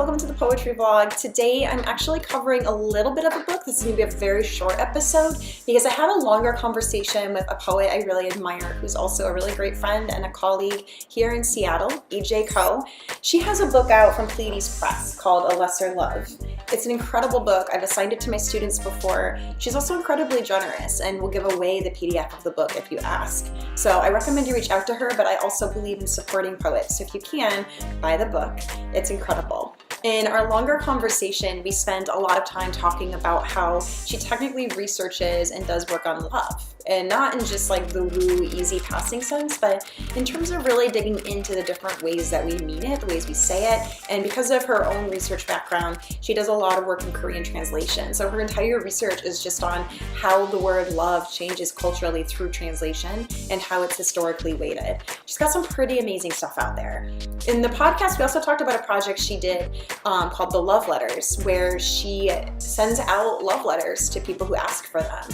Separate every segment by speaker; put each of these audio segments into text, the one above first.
Speaker 1: welcome to the poetry vlog. Today I'm actually covering a little bit of a book. This is going to be a very short episode because I had a longer conversation with a poet I really admire who's also a really great friend and a colleague here in Seattle, EJ Ko. She has a book out from Pleiades Press called A Lesser Love. It's an incredible book. I've assigned it to my students before. She's also incredibly generous and will give away the PDF of the book if you ask. So I recommend you reach out to her, but I also believe in supporting poets. So if you can, buy the book. It's incredible. In our longer conversation, we spent a lot of time talking about how she technically researches and does work on love. And not in just like the woo, easy passing sense, but in terms of really digging into the different ways that we mean it, the ways we say it. And because of her own research background, she does a lot of work in Korean translation. So her entire research is just on how the word love changes culturally through translation and how it's historically weighted. She's got some pretty amazing stuff out there. In the podcast, we also talked about a project she did called The Love Letters, where she sends out love letters to people who ask for them.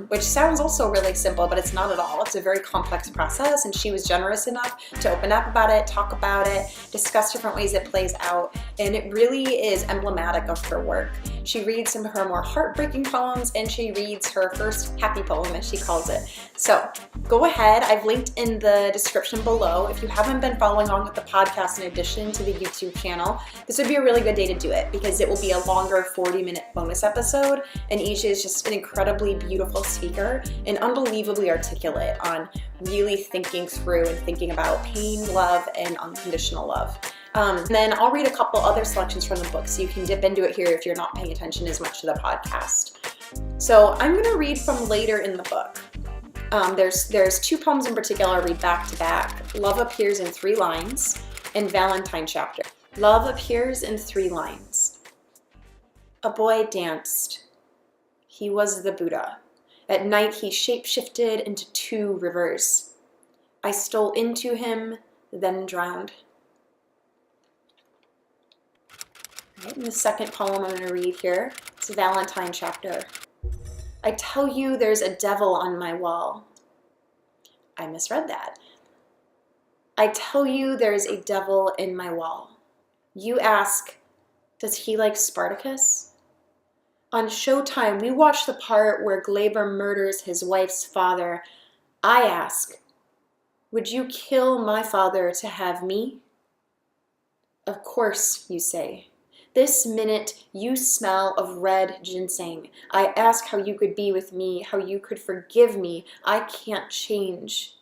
Speaker 1: Which sounds also really simple, but it's not at all. It's a very complex process, and she was generous enough to open up about it, talk about it, discuss different ways it plays out, and it really is emblematic of her work. She reads some of her more heartbreaking poems, and she reads her first happy poem, as she calls it. So go ahead. I've linked in the description below. If you haven't been following along with the podcast in addition to the YouTube channel, this would be a really good day to do it because it will be a longer 40-minute bonus episode, and Isha is just an incredibly beautiful speaker and unbelievably articulate on really thinking through and thinking about pain, love, and unconditional love. And then I'll read a couple other selections from the book so you can dip into it here if you're not paying attention as much to the podcast. So I'm going to read from later in the book. There's two poems in particular I'll read back to back. Love appears in 3 lines, and Valentine chapter. Love appears in 3 lines. A boy danced. He was the Buddha. At night he shape-shifted into 2 rivers. I stole into him, then drowned. All right, and the second poem I'm going to read here, it's Valentine chapter. I tell you there's a devil on my wall. I misread that. I tell you there's a devil in my wall. You ask, does he like Spartacus? On Showtime, we watch the part where Glaber murders his wife's father. I ask, would you kill my father to have me? Of course, you say. This minute, you smell of red ginseng. I ask how you could be with me, how you could forgive me. I can't change.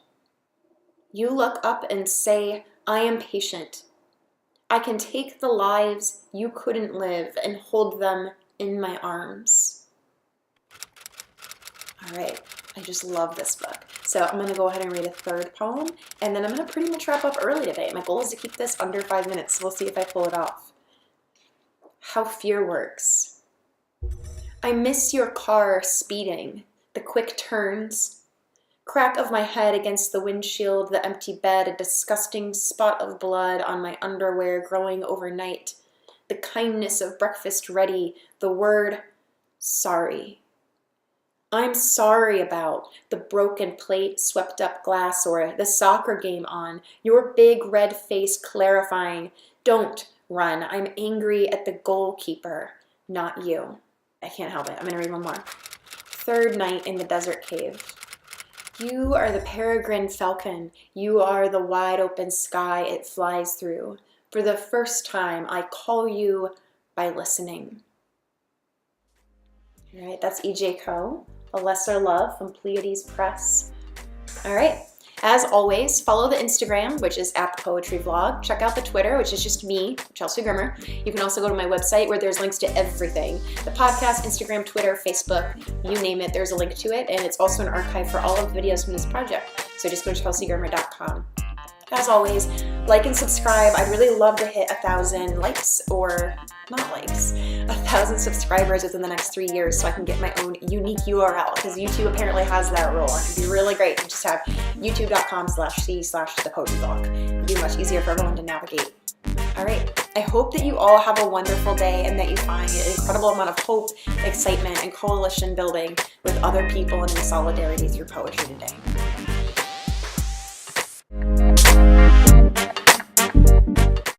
Speaker 1: You look up and say, I am patient. I can take the lives you couldn't live and hold them in my arms. All right, I just love this book. So I'm gonna go ahead and read a third poem, and then I'm gonna pretty much wrap up early today. My goal is to keep this under 5 minutes, so we'll see if I pull it off. How fear works. I miss your car speeding, the quick turns, crack of my head against the windshield, the empty bed, a disgusting spot of blood on my underwear growing overnight, the kindness of breakfast ready, the word sorry. I'm sorry about the broken plate, swept up glass, or the soccer game on, your big red face clarifying, don't run. I'm angry at the goalkeeper, not you. I can't help it. I'm gonna read one more. Third night in the desert cave. You are the peregrine falcon. You are the wide open sky it flies through. For the first time, I call you by listening. All right, that's EJ Ko, A Lesser Love from Pleiades Press. All right. As always, follow the Instagram, which is @poetryvlog. Check out the Twitter, which is just me, Chelsea Grimmer. You can also go to my website where there's links to everything. The podcast, Instagram, Twitter, Facebook, you name it, there's a link to it. And it's also an archive for all of the videos from this project. So just go to chelseagrimmer.com. As always, like and subscribe. I'd really love to hit 1,000 likes, or not likes, 1,000 subscribers within the next 3 years so I can get my own unique URL, because YouTube apparently has that rule. It'd be really great to just have youtube.com/c/thepoetryvlog. It'd be much easier for everyone to navigate. All right, I hope that you all have a wonderful day and that you find an incredible amount of hope, excitement, and coalition building with other people and in solidarity through poetry today.